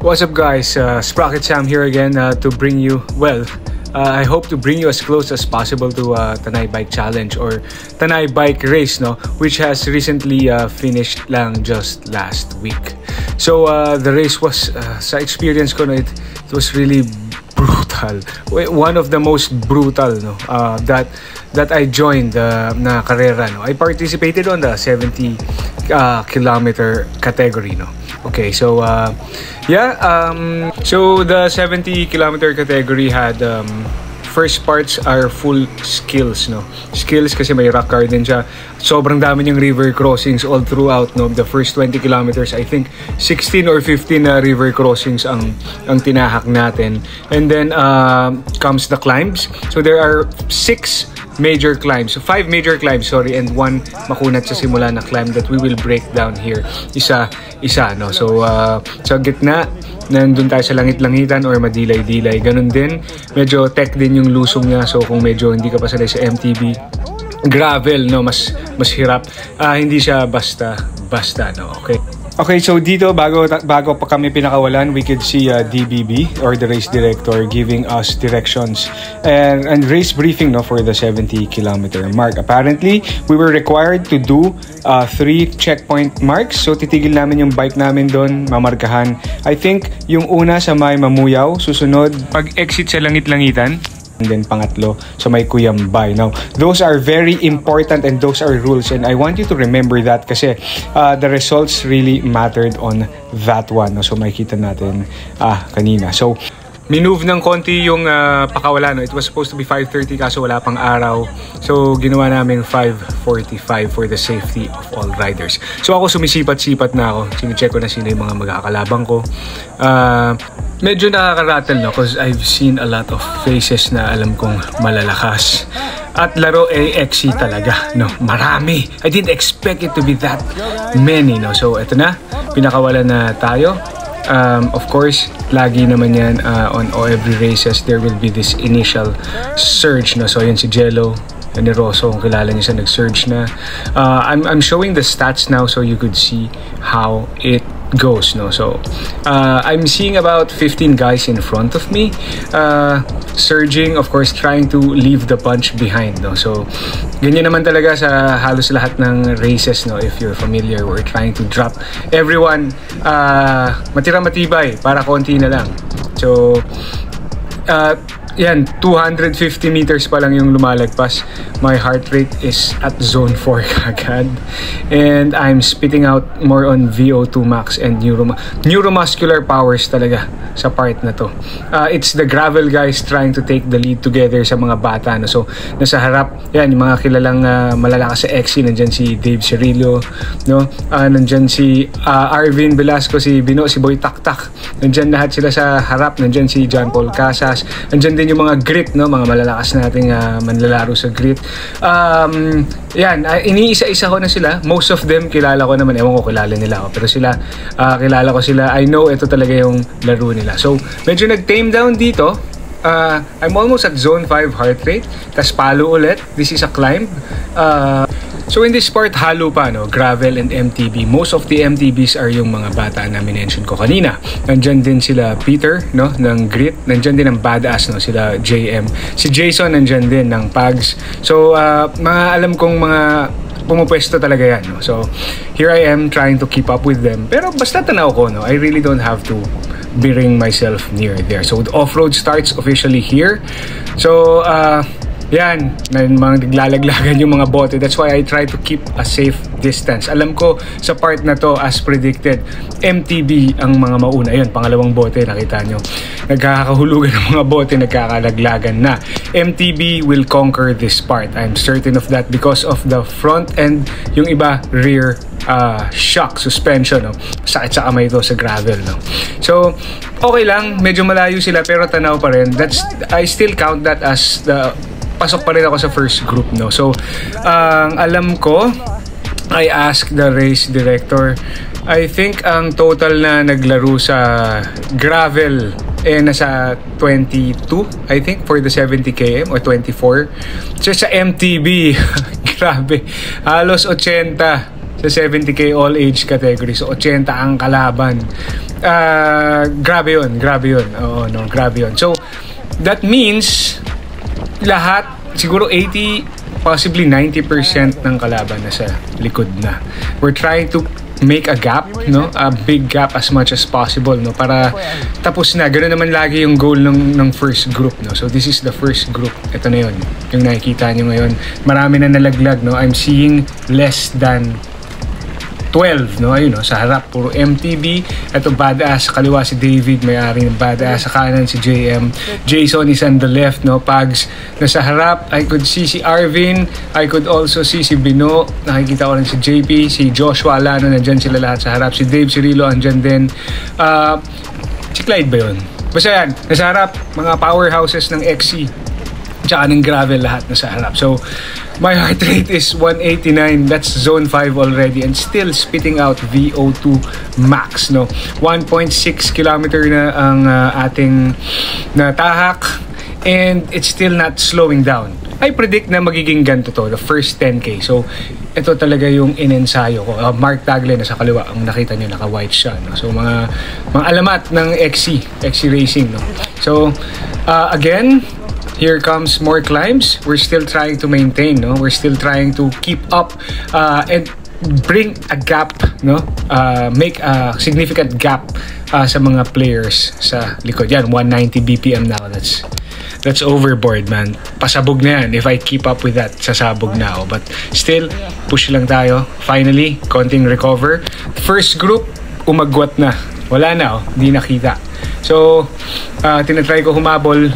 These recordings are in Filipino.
What's up guys, Sprocket Sam here again to bring you, I hope to bring you as close as possible to Tanay Bike Challenge or Tanay Bike Race, no, which has recently finished lang just last week. So the race was, sa experience ko, no, it was really brutal. One of the most brutal, no, that I joined na karera, no. I participated on the 70 kilometer category, no. Okay, so so the 70 kilometer category had first parts are full skills, no. Skills kasi may rock garden siya. Sobrang dami niyang river crossings all throughout, no. The first 20 kilometers, I think 16 or 15 river crossings ang tinahak natin. And then comes the climbs. So there are 6 major climbs, 5 major climbs, sorry, and 1 makunat sa simula na climb that we will break down here isa, no. So sa gitna, nandun tayo sa langit-langitan or madilay-dilay. Ganun din, medyo tech din yung lusong niya. So kung medyo hindi ka pa sanay sa MTB, gravel, no, mas hirap. Hindi siya basta, no. Okay, so dito bago pa kami pinakawalan, we could see DBB or the race director giving us directions and race briefing, no, for the 70 kilometer mark. Apparently, we were required to do 3 checkpoint marks. So titigil namin yung bike namin doon, mamarkahan. I think yung una sa may Mamuyaw, susunod pag exit sa langit-langitan, and then pangatlo sa may Cuyambay. Now, those are very important and those are rules, and I want you to remember that kasi the results really mattered on that one, no? So makikita natin kanina. So minove ng konti yung pakawala, no? It was supposed to be 5:30 kaso wala pang araw. So ginawa namin 5:45 for the safety of all riders. So ako sumisipat-sipat na ako. Sine-check ko na sino yung mga magkakalabang ko. Medyo nakaka-rattle, no, because I've seen a lot of faces na alam kong malalakas. At laro XC talaga, no, marami. I didn't expect it to be that many, no. So eto na, pinakawala na tayo. Of course, lagi naman yan on every races there will be this initial surge, no. So yun si Jello ni Rosso, kung kilala niyo siya, nag-surge na. I'm showing the stats now so you could see how it goes, no. So I'm seeing about 15 guys in front of me surging, of course, trying to leave the punch behind, no. So ganyan naman talaga sa halos lahat ng races, no. If you're familiar, we're trying to drop everyone matibay para konti na lang. So yan, 250 meters pa lang yung lumalagpas. My heart rate is at zone 4 kagad. And I'm spitting out more on VO2 max and neuromuscular powers talaga sa part na to. It's the gravel guys trying to take the lead together sa mga bata, no? So nasa harap, yan, yung mga kilalang malalakas sa XC. Nandyan si Dave Cirillo, no? Nandyan si Arvin Velasco, si Bino, si Boy Taktak. Nandyan lahat sila sa harap. Nandyan si John Paul Casas. Nandyan din yung mga grit, no, mga malalakas nating manlalaro sa grit. Yan, iniisa-isa ko na sila. Most of them kilala ko naman, ewan ko kilala nila ako, pero sila kilala ko sila. I know ito talaga yung laro nila. So medyo nag-tame down dito. I'm almost at zone 5 heart rate, tas palo ulit. This is a climb. So in this part, halo pa, no, gravel and MTB. Most of the MTBs are yung mga bata na minention ko kanina. Nandyan din sila Peter, no, ng Grit. Nandyan din ang Badass, no, sila JM. Si Jason nandyan din ng Pags. So mga alam kong mga pumupwesto talaga yan, no. So here I am trying to keep up with them. Pero basta tanaw ko, no, I really don't have to bring myself near there. So the off-road starts officially here. So yan, mga naglalaglagan yung mga bote. That's why I try to keep a safe distance. Alam ko sa part na to, as predicted, MTB ang mga mauna. Yun, pangalawang bote, nakita nyo. Nagkakahulugan ng mga bote, nagkakalaglagan na. MTB will conquer this part. I'm certain of that because of the front and yung iba rear shock suspension, no. Sakit sa kamay ito sa gravel, no. So okay lang, medyo malayo sila pero tanaw pa rin. I still count that as the pasok pa rin ako sa first group, no. So alam ko, I asked the race director, I think ang total na naglaro sa gravel nasa 22, I think, for the 70 km or 24. So sa MTB grabe, halos 80 sa 70k all age category. So 80 ang kalaban. Grabe yun. Oo, no, grabe yun. So that means lahat, siguro 80, possibly 90% ng kalaban na sa likod na. We're trying to make a gap, no? A big gap as much as possible, no? Para tapos na. Ganoon naman lagi yung goal ng first group, no? So this is the first group. Ito na yun. Yung nakikita nyo ngayon. Marami na nalaglag, no? I'm seeing less than 12, no? Ayun, no? Sa harap, puro MTB. Ito, badass. Sa kaliwa si David, may-ari ng badass. Sa kanan si JM. Jason is on the left, no? Pags na sa harap. I could see si Arvin. I could also see si Bino. Nakikita ko rin si JP. Si Joshua Alano. Nandyan sila lahat sa harap. Si Dave Cirilo, andyan din. Si Clyde ba yun? Basta yan. Nasa harap, mga powerhouses ng XC. Tsaka ng gravel lahat na sa harap. So, my heart rate is 189. That's zone 5 already and still spitting out VO2 max, no? 1.6 kilometer na ang ating natahak and it's still not slowing down. I predict na magiging ganito to, the first 10k. So, ito talaga yung inensayo ko. Mark Tagle na sa kaliwa, ang nakita nyo, naka-white siya, no? So, mga alamat ng XC Racing, no? So, again, here comes more climbs. We're still trying to maintain, no? We're still trying to keep up and bring a gap, no? Make a significant gap sa mga players sa likod. Yan, 190 BPM now. That's overboard, man. Pasabog na yan. If I keep up with that, sasabog na ako. But still, push lang tayo. Finally, konting recover. First group, umagwat na. Wala na, oh. Hindi nakita. So, tinatry ko humabol.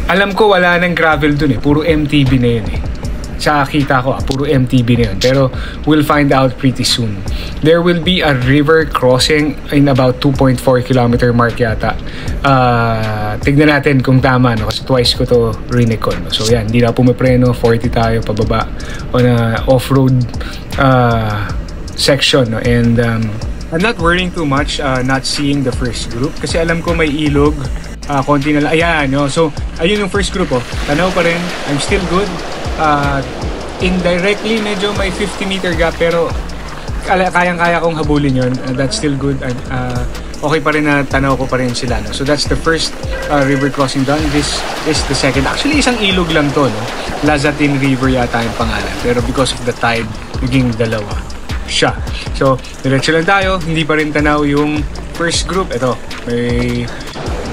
Alam ko wala nang gravel dun eh. Puro MTB na yun eh. Sa kita ko, puro MTB na yun. Pero we'll find out pretty soon. There will be a river crossing in about 2.4 kilometer mark yata. Tignan natin kung tama, no? Kasi twice ko to rinicon, no? So yan, hindi na pumipreno. 40 tayo pababa on a off-road section, no? And I'm not worrying too much not seeing the first group. Kasi alam ko may ilog. Konti na lang. Ayan, no? So, ayun yung first group, oh. Tanaw pa rin. I'm still good. Indirectly, medyo may 50 meter gap, pero kayang-kaya kong habulin yun. That's still good. Okay pa rin na tanaw ko pa rin sila, no? So, that's the first river crossing done. This is the second. Actually, isang ilog lang to, no? Lazatin River yata yung pangalan. Pero because of the tide, naging dalawa siya. So, diretso lang tayo. Hindi pa rin tanaw yung first group. Ito,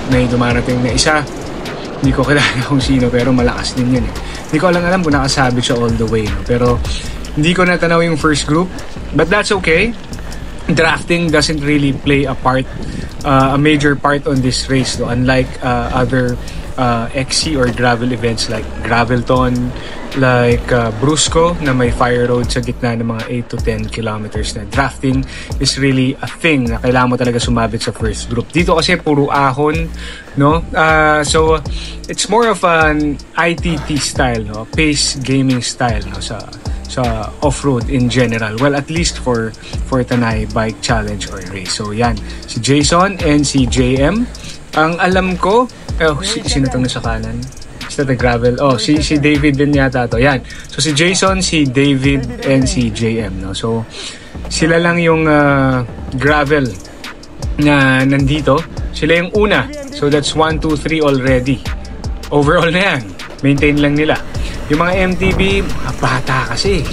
may dumarating na isa. Hindi ko kilala kung sino, pero malakas din yun eh. Hindi ko alam kung nakasabit siya all the way, no? Pero hindi ko natanaw yung first group, but that's okay. Drafting doesn't really play a major part on this race, no? Unlike other XC or gravel events like Gravelton, like Brusco na may fire road sa gitna ng mga 8 to 10 kilometers na. Drafting is really a thing na kailangan mo talaga sumabit sa first group. Dito kasi puro ahon, no? So it's more of an ITT style, no? Pace gaming style, no? Sa off-road in general. Well, at least for Tanay Bike Challenge or race. So yan, si Jason and si JM. Ang alam ko, sino itong nasa kanan? Is that the gravel? Si David din yata to. Yan. So si Jason, si David, and si JM, no? So sila lang yung gravel na nandito. Sila yung una. So that's 1, 2, 3 already. Overall na yan. Maintain lang nila. Yung mga MTB, mga bata kasi.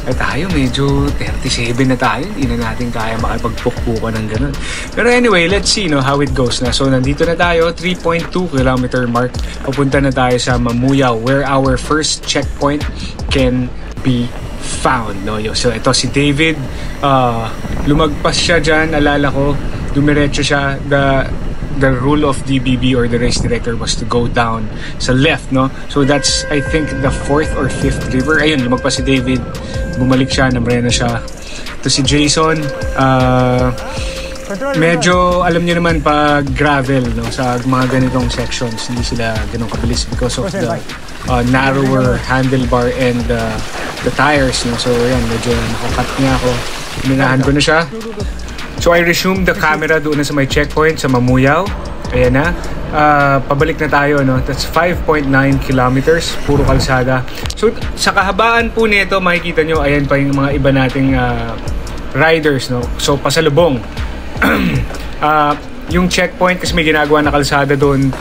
Tayo medyo 37 na tayo. Hindi na natin kaya makapagpukpukan ng ganun. Pero anyway, let's see, no, how it goes na. So nandito na tayo, 3.2 kilometer mark. Papunta na tayo sa Mamuyao where our first checkpoint can be found, no? So ito si David, lumagpas siya dyan. Alala ko, dumiretso siya. The rule of DBB or the race director was to go down sa left, no? So that's, I think, the 4th or 5th river. Ayun, lumagpas si David, bumalik siya, namrena siya. Ito si Jason, medyo, alam niyo naman, pag gravel, no? Sa mga ganitong sections, hindi sila ganun kabilis because of the narrower handlebar and the tires, no? So yan, medyo nakakat niya ako. Minahan ko na siya. So I resumed the camera doon na sa may checkpoint sa Mamuyao. Ayan na. Pabalik na tayo, no? That's 5.9 kilometers, puro kalsada. So sa kahabaan po nito, makikita nyo, ayan pa yung mga iba nating riders, no? So pasalubong. Yung checkpoint kasi may ginagawa na kalsada doon,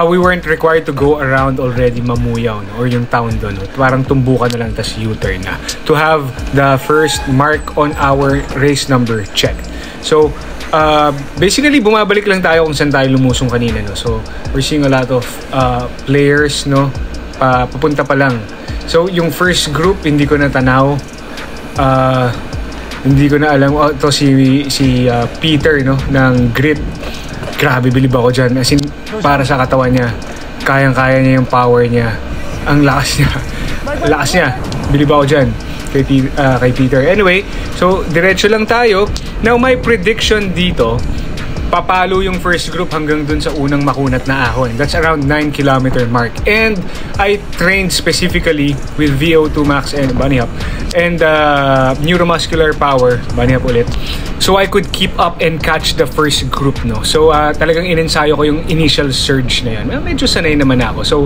we weren't required to go around already Mamuyaw, no? Or yung town doon, no? Parang tumbukan na lang tas U-turn na to have the first mark on our race number check. So basically bumabalik lang tayo kung saan tayo lumusong kanina, no? So we're seeing a lot of players, no? Papunta pa lang. So yung first group hindi ko na tanaw, hindi ko na alam. To si Peter, no, ng Grit. Grabe, bilib ako dyan. As in, para sa katawan niya, kayang-kaya niya yung power niya. Ang lakas niya. Lakas niya. Bilib ako dyan kay Peter. Anyway, so diretso lang tayo. Now, my prediction dito, papalo yung first group hanggang dun sa unang makunat na ahon. That's around 9 kilometer mark. And I trained specifically with VO2 Max and Bunny Hop and neuromuscular power, Bunny Hop ulit. So I could keep up and catch the first group, no. So talagang inensayo ko yung initial surge na yan. Medyo sanay naman ako. So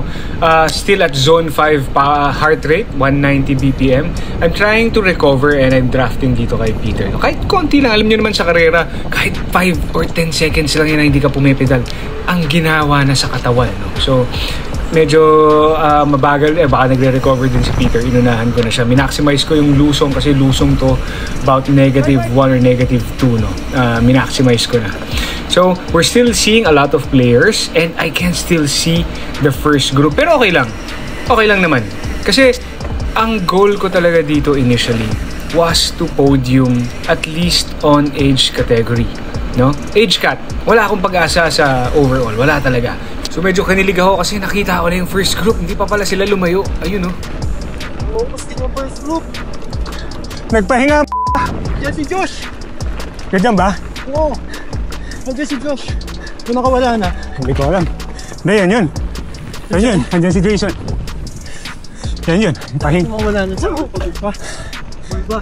still at zone 5 heart rate, 190 BPM. I'm trying to recover and I'm drafting dito kay Peter. No? Kahit konti lang, alam niyo naman sa karera, kahit 5 or 10 seconds lang yan na hindi ka pumipedal, ang ginawa na sa katawan, no? So medyo mabagal, baka nagre-recover din si Peter. Inunahan ko na siya. Minaximize ko yung lusong kasi lusong to about -1 or -2, no. Minaximize ko na. So we're still seeing a lot of players and I can still see the first group. Pero okay lang. Okay lang naman. Kasi ang goal ko talaga dito initially was to podium at least on age category, no? Age cat. Wala akong pag-asa sa overall. Wala talaga. So medyo kinilig ako kasi nakita ko na yung first group. Hindi pa pala sila lumayo. Ayun, no? Focus din yung first group. Nagpahinga. Yan si Josh. Ganyan ba? Oo. Nandiyan si Josh. Kung nakawala na. Hindi ko alam. Hindi, yun. Ayun, andyan si Jason. Yan. Pahinga. Nakawala na. Saan ako pa? Diba?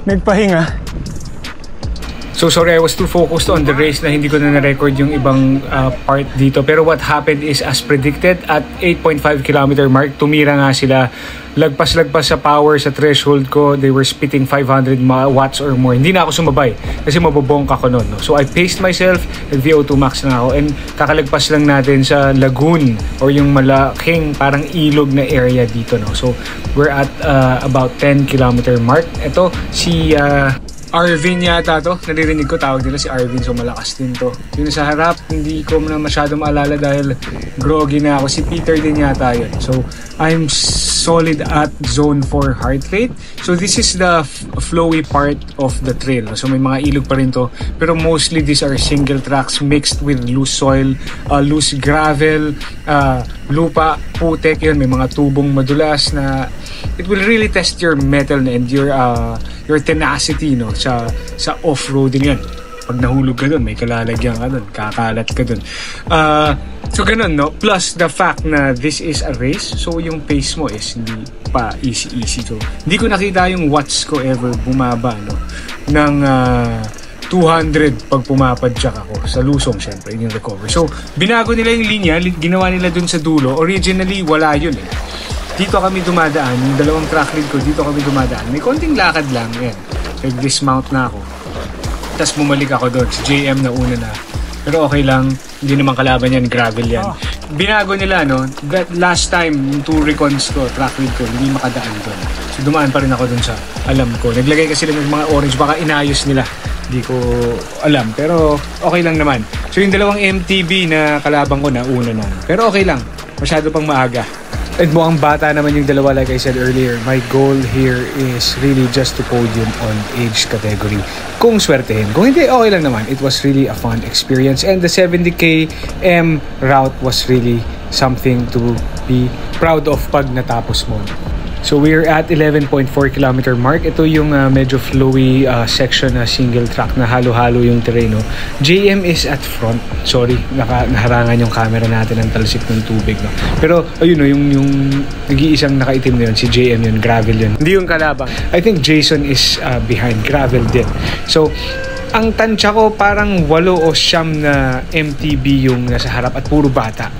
Nagpahinga. So sorry, I was too focused on the race na hindi ko na na-record yung ibang part dito. Pero what happened is as predicted, at 8.5 kilometer mark, tumira nga sila. Lagpas-lagpas sa power sa threshold ko. They were spitting 500 watts or more. Hindi na ako sumabay kasi mabobongka ko nun, no? So I paced myself, VO2 max na ako. And kakalagpas lang natin sa lagoon or yung malaking parang ilog na area dito, no? So we're at about 10 kilometer mark. Ito si Arvin yata to. Naririnig ko tawag nila si Arvin. So malakas din to. Yun sa harap, hindi ko na masyado maalala dahil groggy na ako. Si Peter din yata yun. So I'm solid at zone 4 heart rate. So this is the flowy part of the trail. So may mga ilog pa rin to. Pero mostly these are single tracks mixed with loose soil, loose gravel, lupa, putek. Yun, may mga tubong madulas na it will really test your mettle and your tenacity, no, sa off-roading yan. Pag nahulog ka dun, may kalalagyan ka dun, kakalat ka dun. So ganun, no? Plus the fact na this is a race, so yung pace mo is hindi pa easy. So hindi ko nakita yung watts ko ever bumaba, no, ng 200 pag pumapadyak ako sa lusong, syempre, yung recover. So binago nila yung linya, ginawa nila dun sa dulo. Originally wala yun, eh. Dito kami dumadaan, yung dalawang track lead ko, dito kami dumadaan. May konting lakad lang, yan. Nag-dismount na ako. Tapos bumalik ako doon. Si JM na una na. Pero okay lang, hindi naman kalaban yan, gravel yan. Binago nila, no? That last time, yung 2 recons ko, track lead ko, hindi makadaan doon. So dumaan pa rin ako doon sa alam ko. Naglagay kasi lang ng mga orange, baka inayos nila. Hindi ko alam, pero okay lang naman. So yung dalawang MTB na kalabang ko na, una na. Pero okay lang, masyado pang maaga. At mukhang bata naman yung dalawa, like I said earlier. My goal here is really just to podium on age category. Kung swertehin. Kung hindi, okay lang naman. It was really a fun experience. And the 70 km route was really something to be proud of pag natapos mo. So we're at 11.4 kilometer mark. Ito yung medyo flowy section na single track na halo-halo yung terreno. JM is at front. Sorry, naharangan yung camera natin ng talsik ng tubig, no? Pero ayun, no, yung nag-iisang nakaitim na yun, si JM yun, gravel yun. Hindi yung kalabang. I think Jason is behind, gravel din. So ang tansya ko parang 8 o 9 na MTB yung nasa harap at puro bata.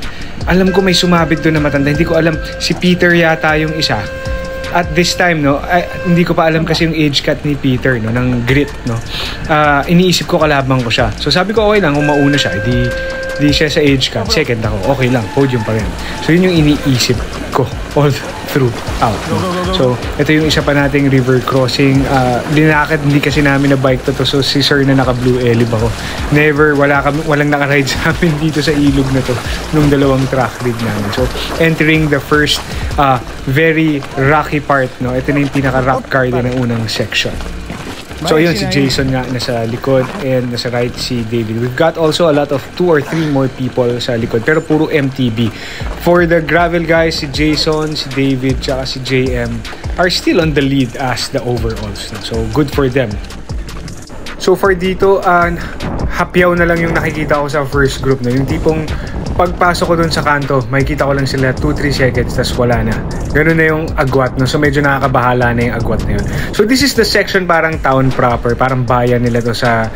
Alam ko may sumabit doon na matanda. Hindi ko alam, si Peter yata yung isa. at this time, no, hindi ko pa alam kasi yung age cut ni Peter, no, ng grit, no. Iniisip ko kalaban ko siya. So sabi ko okay lang kung mauna siya, di siya sa age cut. Second ako, okay lang, podium pa rin. So yun yung iniisip ko all throughout. No? So ito yung isa pa nating river crossing. Linakad, hindi kasi namin na bike to. So si sir na naka Blue Elib ako. Never, walang nakaride sa amin dito sa ilog na to nung dalawang track rig namin. So entering the first very rocky part, no. Ito na yung pinaka-rock garden ng unang section. So yun, si Jason nga nasa likod and nasa right si David. We've got also a lot of 2 or 3 more people sa likod pero puro MTB. For the gravel guys, si Jason, si David, tsaka si JM are still on the lead as the overalls. So good for them. So for dito, hapyaw na lang yung nakikita ko sa first group. No? Yung tipong pagpasok ko dun sa kanto, makikita ko lang sila 2-3 seconds tas wala na. Ganun na yung agwat, no? So medyo nakakabahala na yung agwat na yun. So this is the section parang town proper, parang bayan nila to sa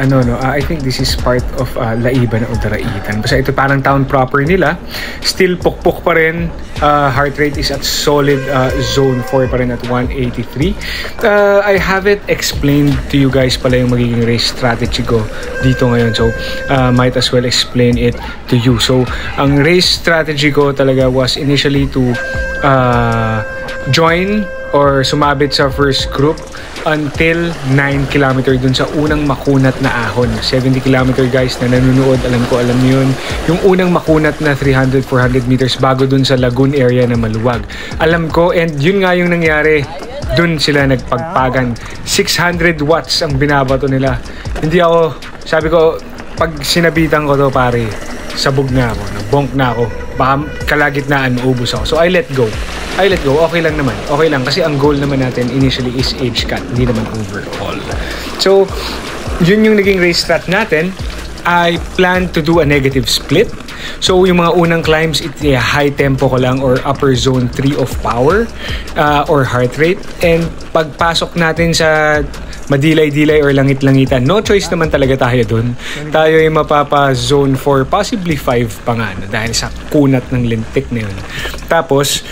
ano, no? I think this is part of Laiban o Daraitan. Basta ito parang town proper nila. Still pukpuk pa rin. Heart rate is at solid zone 4 pa rin at 183. I haven't explained to you guys pala yung magiging race strategy ko dito ngayon. So might as well explain it to you. So ang race strategy ko talaga was initially to join or sumabit sa first group until 9 km dun sa unang makunat na ahon. 70 km guys na nanonood, alam niyo yun. Yung unang makunat na 300-400 meters bago dun sa lagoon area na maluwag. Alam ko, and yun nga yung nangyari. Dun sila nagpagpagan. 600 watts ang binabato nila. Hindi ako, sabi ko, pag sinabitan ko to pare, sabog na ako, nabonk na ako, baka kalagitnaan maubos ako. So I let go. Okay lang naman. Okay lang kasi ang goal naman natin initially is age cut, hindi naman overall. So yun yung naging race strat natin. I plan to do a negative split. So yung mga unang climbs, high tempo ko lang or upper zone 3 of power or heart rate. And pagpasok natin sa madilay-dilay or langit-langitan, no choice naman talaga tayo dun. Tayo ay mapapa zone 4, possibly 5 pa nga, no, dahil sa kunat ng lintik na yun. Tapos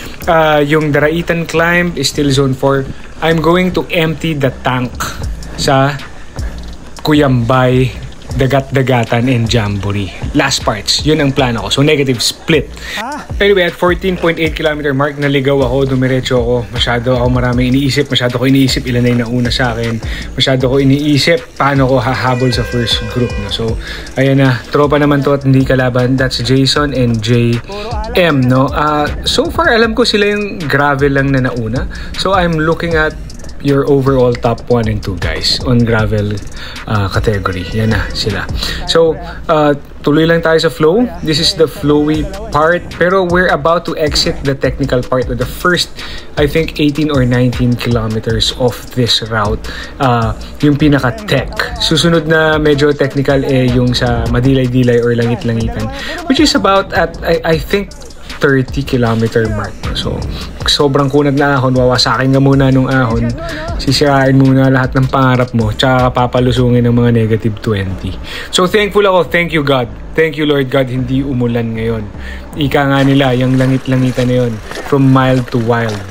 yung Daraitan climb is still zone 4. I'm going to empty the tank sa Cuyambay, Dagat-Dagatan and Jamboree. Last parts, yun ang plano ko. So negative split. Anyway, at 14.8 km mark, naligaw ako, dumiretso ako. Masyado ako maraming iniisip. Masyado ko iniisip ilan na yung nauna sa akin. Masyado ko iniisip paano ko hahabol sa first group. No? So, ayan na. Tropa naman to at hindi kalaban. That's Jason and JM. No? So far, alam ko sila yung gravel lang na nauna. So, I'm looking at your overall top 1 and 2 guys on gravel category. Yan na sila. So tuloy lang tayo sa flow. This is the flowy part, pero we're about to exit the technical part of the first, I think 18 or 19 kilometers of this route. Yung pinaka-tech. Susunod na medyo technical yung sa madilay-dilay or langit-langitan, which is about at I think 30 kilometer mark. So, sobrang kunat na ahon, wawasakin ka muna nung ahon, sisirain muna lahat ng pangarap mo, tsaka papalusungin ng mga negative 20. So, thankful ako. Thank you, God. Thank you, Lord God, hindi umulan ngayon. Ika nga nila, yung langit-langitan na yun, from mild to wild,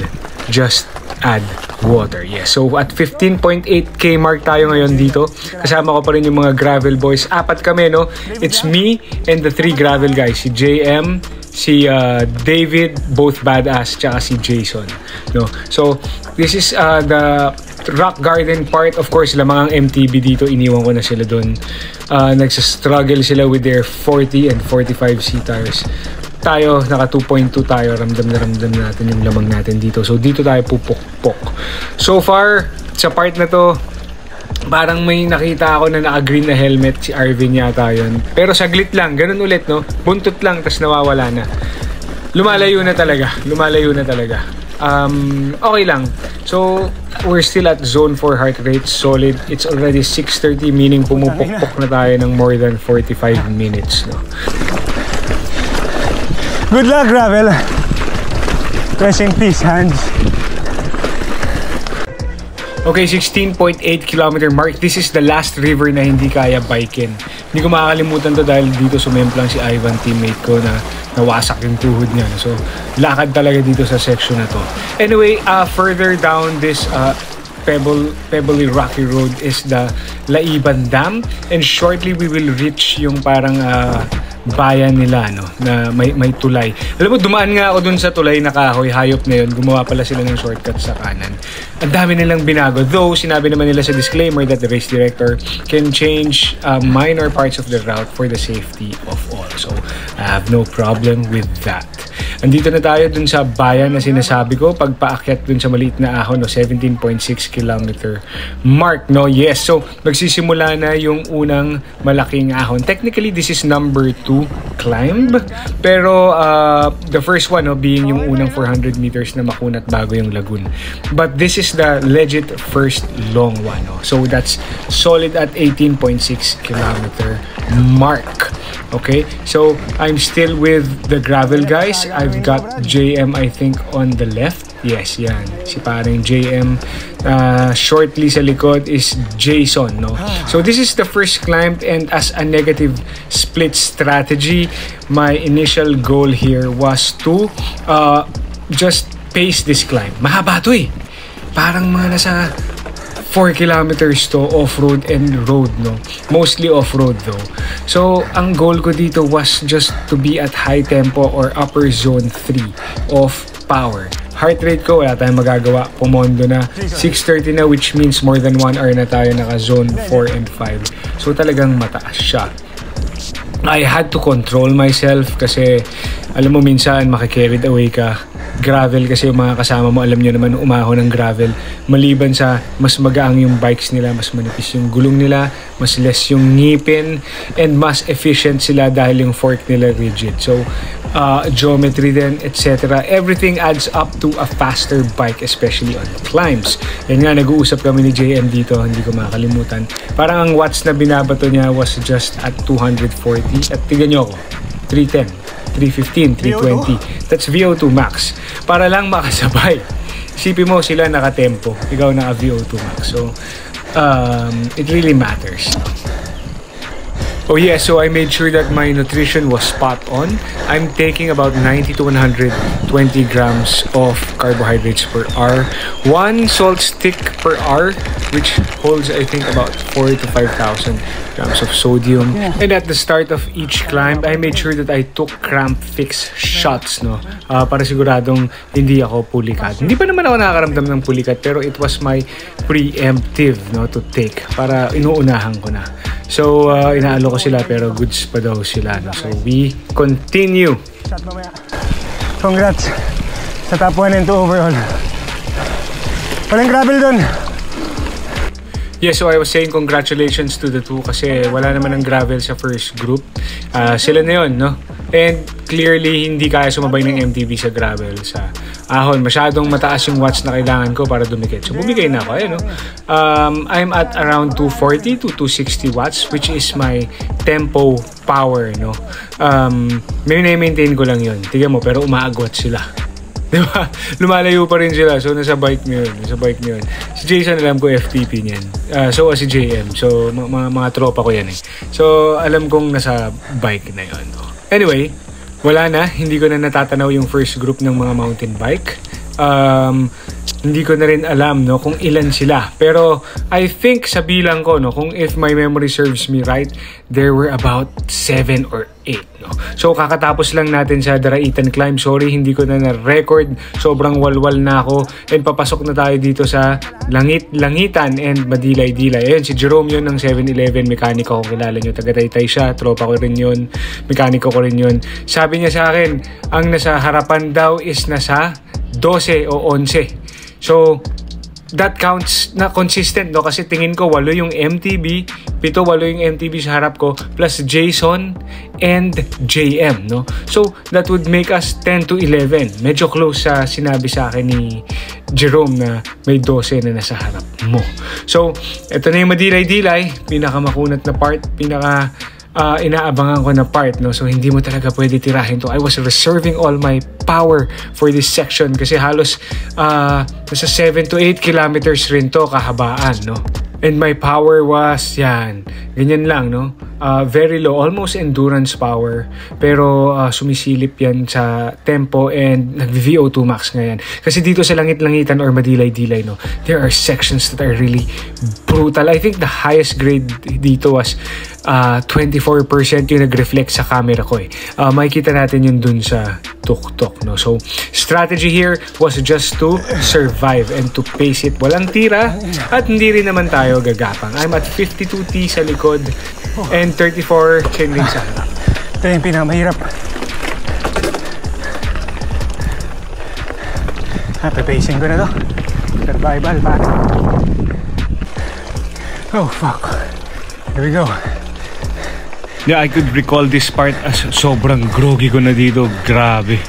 just add water. Yes. So, at 15.8k mark tayo ngayon dito. Kasama ko pa rin yung mga gravel boys. 4 kami, no? It's me and the 3 gravel guys. Si JM, si David, both badass, tsaka si Jason, no? So this is the rock garden part. Of course, lamang ang MTB dito, iniwan ko na sila doon. Nagsastruggle sila with their 40 and 45C tires. Tayo, naka 2.2 tayo, ramdam natin yung lamang natin dito. So dito tayo pupukpok. So far, sa part na to, parang may nakita ako na naka-green na helmet, si Arvin yata yun. Pero saglit lang, ganun ulit, no? Buntot lang, tas nawawala na. Lumalayo na talaga. Okay lang. So, we're still at zone 4 heart rate, solid. It's already 6:30, meaning pumupukpok na tayo ng more than 45 minutes, no? Good luck, gravel. Rest in peace, Hans. Okay, 16.8 km mark. This is the last river na hindi kaya bikin. Hindi ko makakalimutan to dahil dito sumemplang si Ivan, teammate ko, na nawasak yung tuhod niya. So, lakad talaga dito sa section na to. Anyway, further down this pebbly rocky road is the Laiban Dam, and shortly we will reach yung parang bayan nila, no, na may tulay. Alam mo, dumaan nga ako dun sa tulay na kahoy, hayop na yun. Gumawa pala sila ng shortcut sa kanan. Ang dami nilang binago. Though, sinabi naman nila sa disclaimer that the race director can change minor parts of the route for the safety of all. So, I have no problem with that. Andito na tayo dun sa bayan na sinasabi ko, pagpaakyat dun sa maliit na ahon, no, 17.6 kilometer mark, no? Yes, so magsisimula na yung unang malaking ahon. Technically, this is number 2 climb, pero the first one, no, being yung unang 400 meters na makunat bago yung lagoon. But this is the legit first long one, no? So that's solid at 18.6 kilometer mark. Okay, so I'm still with the gravel guys. I've got JM, I think, on the left. Yes, yan. Si parang JM. Shortly sa likod is Jason, no? So this is the first climb, and as a negative split strategy, my initial goal here was to just pace this climb. Mahaba to eh. Parang mga nasa 4 kilometers to off-road and road, no? Mostly off-road though. So, ang goal ko dito was just to be at high tempo or upper zone 3 of power. Heart rate ko, wala tayong magagawa. Pumondo na. 6:30 na, which means more than 1 hour na tayo naka-zone 4 and 5. So, talagang mataas siya. I had to control myself kasi, alam mo, minsan maki-carried away ka. Gravel kasi yung mga kasama mo, alam nyo naman, umahon ng gravel. Maliban sa mas magaang yung bikes nila, mas manipis yung gulong nila, mas less yung ngipin, and mas efficient sila dahil yung fork nila rigid. So, geometry din, etc. Everything adds up to a faster bike, especially on climbs. Yan nga, nag-uusap kami ni JM dito, hindi ko makalimutan. Parang ang watts na binabato niya was just at 240. At tignan nyo ako, 310. 315, 320. That's VO2 max. Para lang makasabay. Isipin mo sila nakatempo. Ikaw naka VO2 max. So, it really matters. Oh yeah, so I made sure that my nutrition was spot on. I'm taking about 90 to 120 grams of carbohydrates per hour. 1 salt stick per hour, which holds, I think, about 4,000 to 5,000 grams of sodium. Yeah. And at the start of each climb, I made sure that I took cramp fix shots, no? Para siguradong hindi ako pulikat. Hindi pa naman ako nakakaramdam ng pulikat, pero it was my preemptive, no, to take. Para inuunahan ko na. So, inaalo ko sila pero goods pa daw sila, no? So, we continue. Congrats sa top 1 and 2 overall. Walang gravel dun. Yeah, so I was saying congratulations to the two kasi wala naman ng gravel sa first group. Sila na yun, no? And clearly, hindi kaya sumabay ng MTB sa gravel, sa ahon. Masyadong mataas yung watts na kailangan ko para dumikit. So, bumigay na ako, no? I'm at around 240 to 260 watts, which is my tempo power, no? Maintain ko lang yun. Tignan mo, pero umaagwat sila. Diba? Lumalayo pa rin sila. So, nasa bike niyo yun. Si Jason, alam ko FTP niyan. So, si JM. So, mga tropa ko yan eh. So, alam kong nasa bike na yun. Anyway, wala na. Hindi ko na natatanaw yung first group ng mga mountain bike. Hindi ko na rin alam, no, kung ilan sila. Pero I think sa bilang ko, no, kung if my memory serves me right, there were about 7 or 8. No? So kakatapos lang natin sa Daraitan Climb. Sorry, hindi ko na na-record. Sobrang walwal na ako. And papasok na tayo dito sa Langitan and Madilay-Dilay. Ayun, si Jerome yun ng 7-Eleven. Mekaniko ko, kilala nyo. Taga-Taytay siya. Tropa ko rin yun. Mekaniko ko rin yun. Sabi niya sa akin, ang nasa harapan daw is nasa 12 o 11. So, that counts na consistent, no? Kasi tingin ko 8 yung MTB, 7-8 yung MTB sa harap ko, plus Jason and JM, no? So, that would make us 10 to 11. Medyo close sa sinabi sa akin ni Jerome na may 12 na nasa harap mo. So, ito na yung Madilay-Dilay, pinakamakunat na part, inaabangan ko na part, no? So hindi mo talaga pwede tirahin to. I was reserving all my power for this section kasi halos nasa 7 to 8 kilometers rin to kahabaan, no? And my power was yan, ganyan lang, no? very low, almost endurance power, pero sumisilip yan sa tempo and nag-VO2 max ngayon. Kasi dito sa langit-langitan or madilay-dilay, no, there are sections that are really brutal. I think the highest grade dito was 24% yung nag-reflect sa camera ko makikita natin yun dun sa tuktok, no. So strategy here was just to survive and to pace it. Walang tira at hindi rin naman tayo gagapang. I'm at 52T sa likod and 34 chain ring sa harap. Ito yung pinakamahirap. Pipacing ko na to. Survival pa. Oh fuck. Here we go. Yeah, I could recall this part as sobrang groggy ko na dito. Grabe.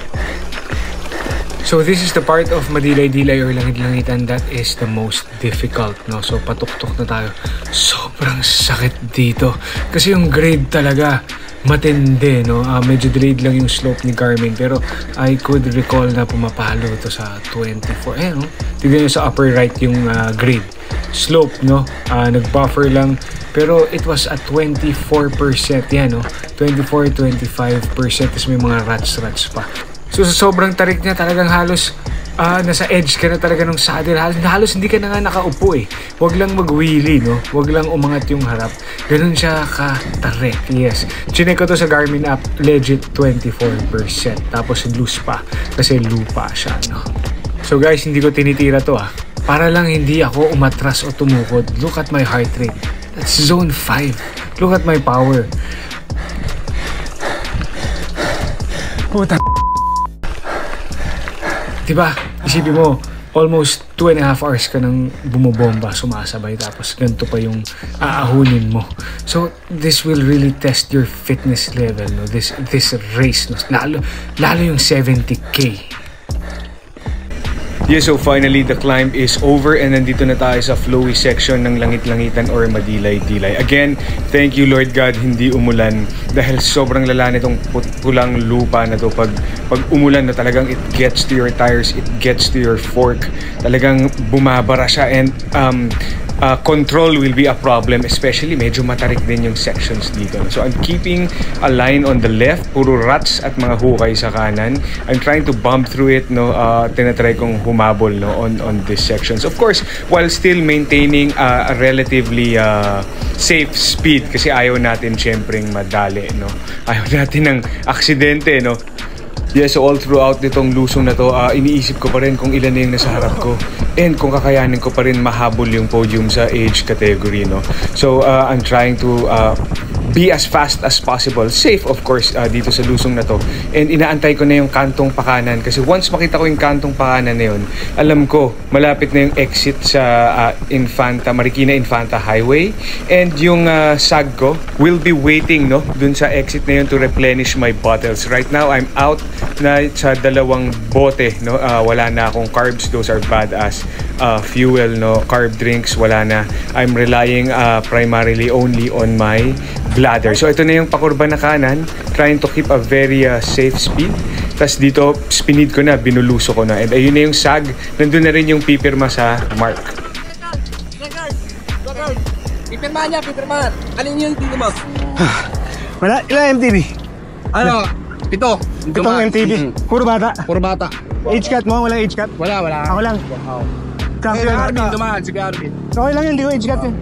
So this is the part of madilay-dilay or langit-langitan that is the most difficult, no? So patuktok na tayo. Sobrang sakit dito. Kasi yung grade talaga matindi, no? Medyo delayed lang yung slope ni Garmin, pero I could recall na pumapalo ito sa 24. No? Tignan nyo sa upper right yung grade. Slope, no? Nag-buffer lang. Pero it was at 24%. Yan, no? 24-25%. Tapos may mga rats pa. So sa sobrang tarik niya, talagang halos nasa edge ka na talaga ng saddle. Halos hindi ka na nga nakaupo Huwag lang mag-wheelie, no? Huwag lang umangat yung harap. Ganun siya ka-tarik. Yes. Chinek ko to sa Garmin app. Legit 24%. Tapos loose pa. Kasi lupa siya, no? So guys, hindi ko tinitira to para lang hindi ako umatras o tumukod. Look at my heart rate. That's zone 5. Look at my power. Puta. Diba? Isipin mo, almost 2.5 hours ka nang bumobomba, sumasabay, tapos ganito pa yung aahunin mo. So, this will really test your fitness level, no? This race, no? Lalo yung 70K. Yeah, so finally the climb is over and nandito na tayo sa flowy section ng langit-langitan or madilay-dilay. Again, thank you Lord God, hindi umulan dahil sobrang lala nitong pulang lupa na to. Pag umulan na talagang it gets to your tires, it gets to your fork. Talagang bumabara siya and control will be a problem, especially medyo matarik din yung sections dito. So I'm keeping a line on the left, puro ruts at mga hukay sa kanan. I'm trying to bump through it, no. Tinatry kong humabol, no, on these sections. Of course, while still maintaining a relatively safe speed kasi ayaw natin syempreng madali, no. Ayaw natin ng aksidente, no. Yeah, so all throughout nitong lusong na to, iniisip ko pa rin kung ilan na yung nasa harap ko and kung kakayanin ko pa rin mahabol yung podium sa age category, no. So I'm trying to be as fast as possible, safe of course dito sa lusong na to, and inaantay ko na yung kantong pakanan kasi once makita ko yung kantong pakanan na yun, alam ko malapit na yung exit sa Marikina Infanta Highway, and yung sag ko will be waiting, no, dun sa exit na yun to replenish my bottles. Right now I'm out na sa 2 bote, no. Wala na akong carbs, those are badass fuel, no. Carb drinks wala na. I'm relying primarily only on my bladder. So ito na yung pakurba na kanan, trying to keep a very safe speed. Tapos dito spinid ko na, binuluso ko na, and ayun na yung sag. Nandun na rin yung pipirma sa mark. Pipirma niya, pipirma. Alin yung TV mo? Wala, ilang MTV? Ano? 7. 7 MTV. Puro bata. Puro bata. Age cut mo? Walang age cut? Wala. Ako lang. Wow. Champion. Arvin, dumaan. Sige, Arvin. Okay lang yun, di ko age cut yun.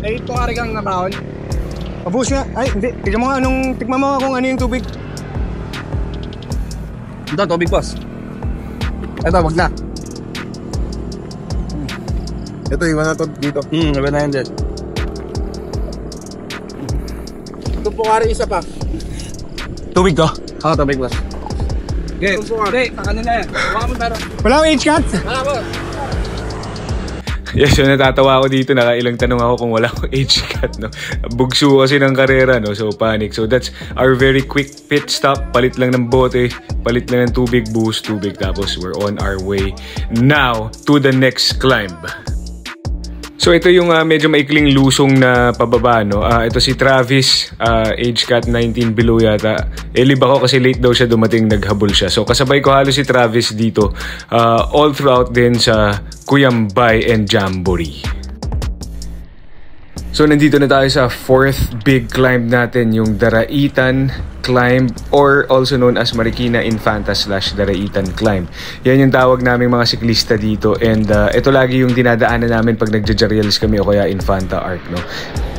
Ito ka rin kang nabaon. Pabus nga. Ay, hindi. Tikman mo kung ano yung tubig. Ito, tubig boss. Ito, wag na. Ito, iwan na to dito. Iwan na yan din. Ito po ka rin isa pa. Tubig ko? Oo, tubig boss. Okay, hindi, sa kanila yan. Huwag mo pero. Wala akong age cut? Wala po. Yes, so natatawa ako dito, nakailang tanong ako kung wala akong age cut, no. Bugso kasi ng karera, no, so panic. So that's our very quick pit stop. Palit lang ng bote, palit lang ng tubig, buhos tubig, tapos we're on our way now to the next climb. So ito yung medyo maikling lusong na pababa, no. Ito si Travis, age cut 19 below yata. Elib ako kasi late daw siya dumating, naghabol siya. So kasabay ko halos si Travis dito all throughout din sa Cuyambay and Jamboree. So nandito na tayo sa fourth big climb natin, yung Daraitan Climb or also known as Marikina Infanta / Daraitan Climb. Yan yung tawag naming mga siklista dito, and ito lagi yung dinadaanan namin pag nagja-jarreals kami o kaya Infanta Arc, no.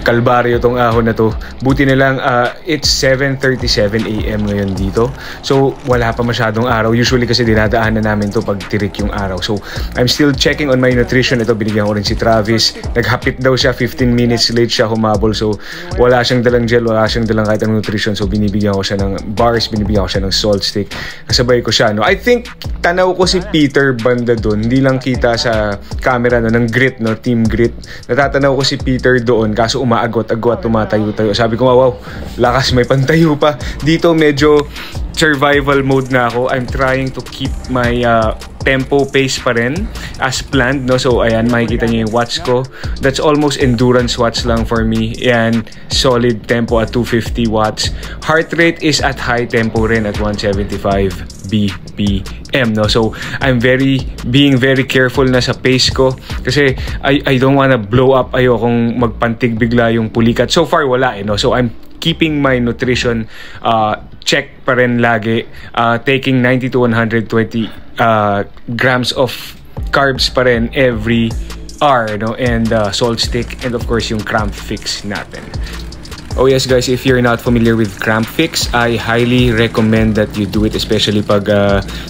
Kalbaryo tong ahon na to. Buti na lang it's 7:37 AM ngayon dito. So wala pa masyadong araw. Usually kasi dinadaanan namin to pag tirik yung araw. So I'm still checking on my nutrition. Ito binigyan ko rin si Travis. Naghapit daw siya, 15 minutes late siya humabol. So wala siyang dalang gel, wala siyang dalang kahit anong nutrition. So binibigyan ko siya ng bars, binibigyan ko siya ng salt stick. Kasabay ko siya, no. I think tanaw ko si Peter banda doon. Hindi lang kita sa camera, no, ng Grit, no, Team Grit. Natatanaw ko si Peter doon kaso umaagot-agot, tumatayo-tayo. Sabi ko, wow, lakas, may pantayo pa. Dito medyo survival mode na ako. I'm trying to keep my tempo pace pa rin as planned, no. So ayan, makikita niyo yung watch ko. That's almost endurance watch lang for me. Ayan, solid tempo at 250 watts. Heart rate is at high tempo rin at 175 BPM, no. So I'm being very careful na sa pace ko kasi I don't wanna blow up. Ayokong magpantig bigla yung pulikat. So far wala, no. So I'm keeping my nutrition check pa rin lagi, taking 90 to 120 grams of carbs pa rin every hour, no, and salt stick, and of course yung Cramp Fix natin. Oh yes guys, if you're not familiar with Cramp Fix, I highly recommend that you do it, especially pag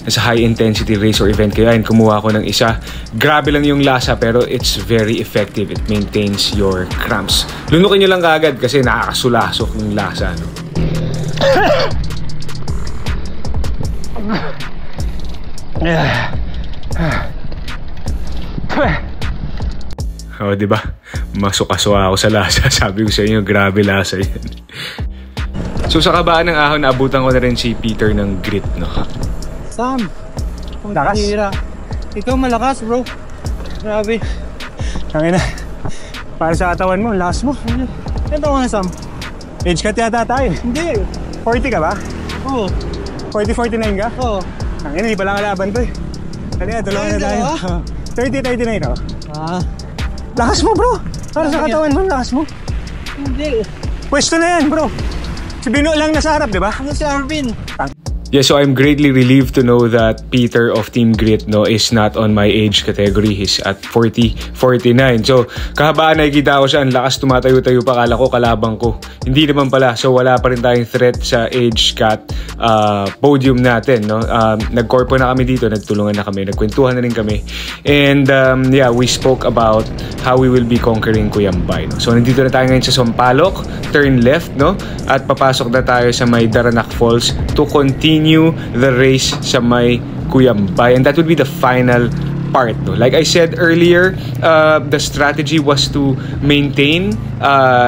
nasa high intensity race or event kayo. Ayun, kumuha ko ng isa. Grabe lang yung lasa pero it's very effective. It maintains your cramps. Lunukin nyo lang kaagad kasi nakakasulasok yung lasa, no? Oh, di ba? Masuka-suka ako sa lasa. Sabi ko sa inyo, grabe lasa yan. So sa kabaan ng ahon, naabutan ko na rin si Peter ng Grit, no? Sam, Lakas. hira. Ikaw malakas, bro. Grabe. Tangina. Para sa katawan mo, lakas mo. Ano ka na, Sam? Age cut yata tayo. Hindi. 40 ka ba? Oo. 40-49 ka? Oo. Tangina, di pa lang kalaban to eh. Halika, tulungan na tayo. 30-39 ako. Lakas mo, bro. Para sa katawan mo, lakas mo. Hindi. Pwesto na yan, bro. Si Bino lang nasa harap, di ba? Ano si Arvin? Yeah, so I'm greatly relieved to know that Peter of Team Grit, no, is not on my age category. He's at 40-49. So, kahabaan nakikita ko siya, ang lakas, tumatayo-tayo pa, kala ko kalabang ko. Hindi naman pala. So, wala pa rin tayong threat sa age cut podium natin, no. Nag-corpo na kami dito, nagtulungan na kami, nagkwentuhan na rin kami. And yeah, we spoke about how we will be conquering Cuyambay, no. So, nandito na tayo ngayon sa Sampaloc, turn left, no, at papasok na tayo sa may Daranac Falls to continue the race sa may Cuyambay, and that would be the final part, no? Like I said earlier, the strategy was to maintain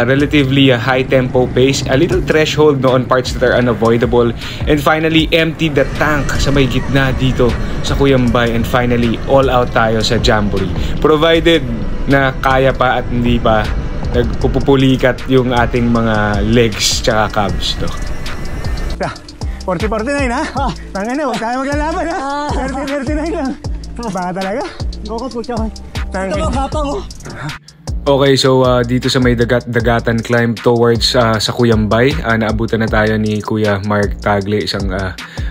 relatively a high tempo pace, a little threshold, no, on parts that are unavoidable, and finally empty the tank sa may gitna dito sa Cuyambay, and finally all out tayo sa Jamboree, provided na kaya pa at hindi pa nagpupulikat yung ating mga legs tsaka calves, no? 40-49 ha? Tangina, huwag tayo maglalaban ha? 30-39 lang. Baka talaga? Gokot ko siya. Tangina. Ito magkapang mo. Okay, so dito sa may dagatan climb towards sa Cuyambay, naabutan na tayo ni Kuya Mark Tagle, isang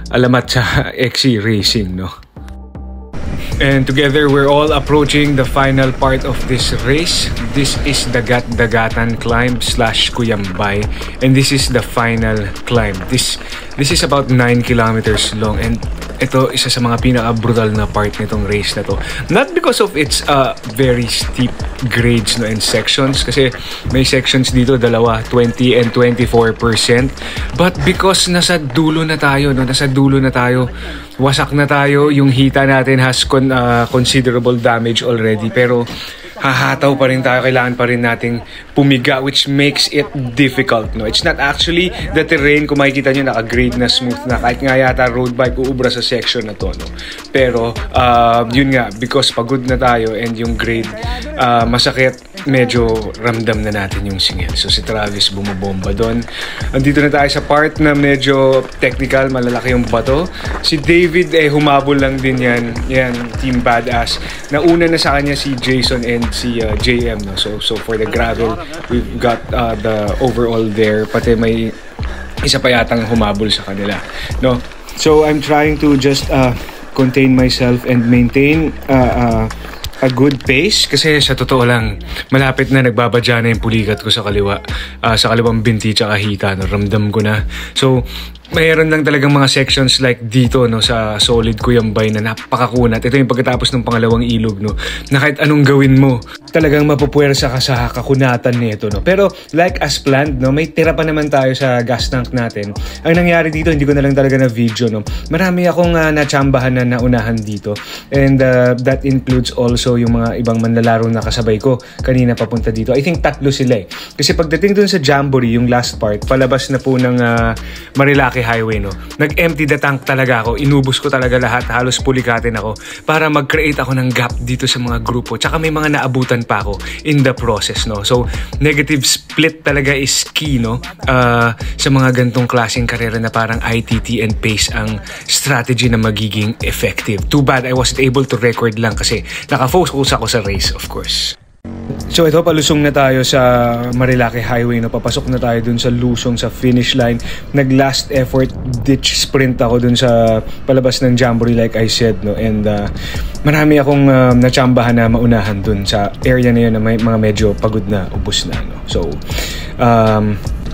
alamat sa XC Racing, no? And together, we're all approaching the final part of this race. This is Dagatan Climb / Cuyambay, and this is the final climb. This is about 9 kilometers long, and ito isa sa mga pinaka-brutal na part nitong race na to. Not because of its very steep grades, no, and sections, kasi may sections dito, dalawa, 20 and 24%, but because nasa dulo na tayo, no, wasak na tayo, yung hita natin has considerable damage already, pero hahataw pa rin tayo, kailangan pa rin nating pumiga, which makes it difficult, no? It's not actually the terrain, kung makikita nyo, naka-grade na, smooth na, kahit nga yata road bike uubra sa section na to, no? Pero yun nga, because pagod na tayo and yung grade masakit, medyo ramdam na natin yung singil. So si Travis bumabomba doon. Andito na tayo sa part na medyo technical, malalaki yung bato. Si David humabol lang din yan, Team Badass. Nauna na sa kanya si Jason and and si JM, no? So for the gravel, we've got the overall there, pati may isa pa yatang humabol sa kanila, no? So I'm trying to just contain myself and maintain a good pace, kasi sa totoo lang malapit na nagbabadya na yung pulikat ko sa kaliwa, sa kaliwang binti tsaka hita, no? Ramdam ko na. So mayroon lang talagang mga sections like dito, no, sa solid Kuyambay na napakakunat. Ito yung pagkatapos ng pangalawang ilog, no, na kahit anong gawin mo, talagang mapupuwersa ka sa kakunatan nito, no. Pero like as planned, no, may tira pa naman tayo sa gas tank natin. Ang nangyari dito, hindi ko na lang talaga na video, no. Marami akong natsambahan na naunahan dito, and that includes also yung mga ibang manlalaro na kasabay ko kanina papunta dito. I think 3 sila eh. Kasi pagdating dun sa Jamboree, yung last part, palabas na po ng Marilaki Highway, no, nag-empty the tank talaga ako. Inubos ko talaga lahat. Halos pulikatin ako para mag-create ako ng gap dito sa mga grupo. Tsaka may mga naabutan pa ako in the process, no. So, negative split talaga is key, no, sa mga gantong klaseng karera na parang ITT and pace ang strategy na magiging effective. Too bad I wasn't able to record lang kasi nakafocus ako sa race, of course. So ito, palusong na tayo sa Marilaki Highway, no? Papasok na tayo dun sa lusong sa finish line. Nag last effort ditch sprint ako dun sa palabas ng Jamboree, like I said, no? And marami akong natsambahan na maunahan dun sa area na yun na may mga medyo pagod na, ubos na, no? So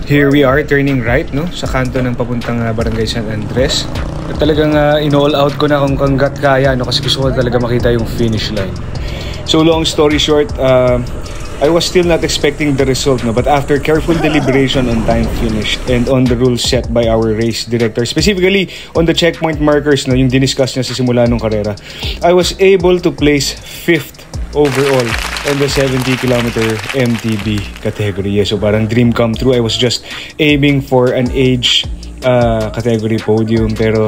here we are turning right, no, sa kanto ng papuntang Barangay San Andres. At talagang in-all out ko na kung hanggat kaya, no, kasi gusto ko talaga makita yung finish line. So long story short, I was still not expecting the result, no, but after careful deliberation on time finish and on the rules set by our race director, specifically on the checkpoint markers, no, yung diniscuss niya sa simula ng karera, I was able to place 5th overall on the 70-kilometer MTB category. So parang dream come true. I was just aiming for an age category podium, pero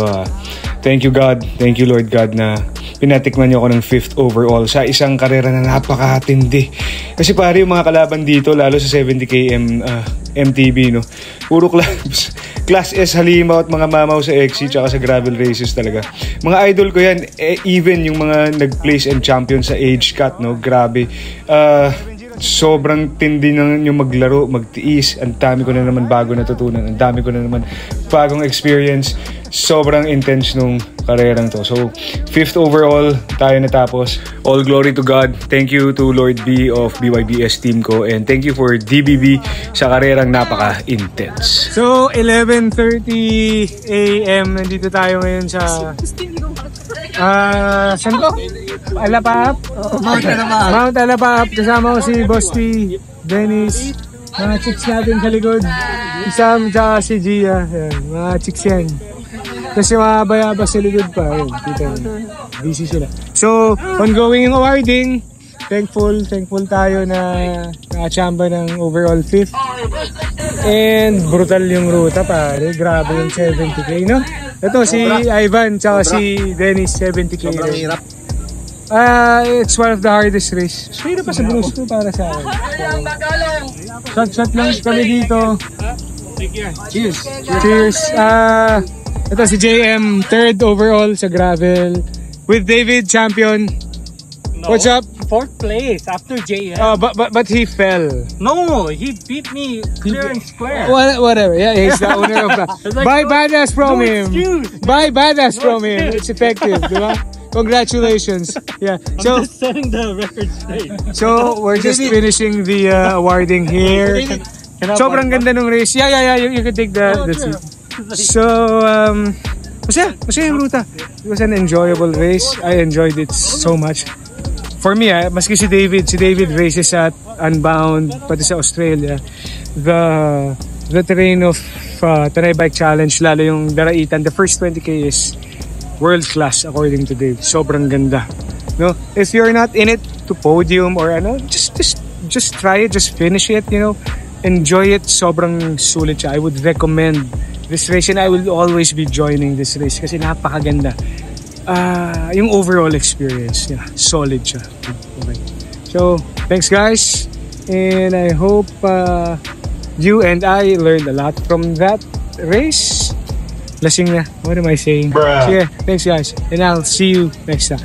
thank you God, thank you Lord God na pinatikman niyo ako ng 5th overall sa isang karera na napakatindi. Kasi pare, yung mga kalaban dito, lalo sa 70 km MTB, no, puro class S halimbaw at mga mamaw sa XC tsaka sa gravel races talaga. Mga idol ko yan, even yung mga nag-place and champion sa age cut, no, grabe. Sobrang tindi ng yung maglaro, magtiis. Ang dami ko na naman bago natutunan, ang dami ko na naman bagong experience. Sobrang intense nung karerang to. So 5th overall tayo natapos. All glory to God. Thank you to Lord B of BYBS team ko, and thank you for DBB sa karerang napaka-intense. So 11:30 AM nandito tayo ngayon sa saan ko? Alapap? Mount Alapap. Kasama ko si Boss T, Dennis, mga chicks natin sa likod, Isam, tsaka si Gia. Yan, mga chicks yan. Kasi mga bayabas sa likod pa. Yan, kita nyo. Busy sila. So, ongoing yung awarding. Thankful tayo na nakachamba ng overall 5th. And brutal yung ruta, pare. Grabe yung 70k, no? Ito si Ivan tsaka si Dennis, 70k. Sobrang hirap. It's one of the hardest race. Hirap pa sa Bruce ko para sa akin. Shot lang kami dito. Cheers. Cheers. Ito si JM, 3rd overall sa gravel. With David, champion. No, what's up? 4th place after JM. But he fell. No, he beat me clear and square. Whatever. Yeah, he's the owner of that. Like, Buy badass from him. Excuse. Buy badass from him. It's effective, diba? Congratulations. Yeah. So I'm just setting the record straight. So we're just finishing the awarding here. Sobrang ganda ng race. Yeah. You can take the seat. So masaya yung ruta. It was an enjoyable race. I enjoyed it so much. For me, maski si David races at Unbound, pati sa Australia. The terrain of Tanay Bike Challenge, lalo yung Daraitan, the first 20k is world class according to Dave. Sobrang ganda. No, if you're not in it to podium or ano, just try it, just finish it, you know. Enjoy it. Sobrang sulit siya. I would recommend this race and I will always be joining this race kasi napakaganda. Yung overall experience, yeah, solid siya. Okay. So, thanks guys. And I hope you and I learned a lot from that race. Lasing na. What am I saying? Bruh. So yeah, thanks guys. And I'll see you next time.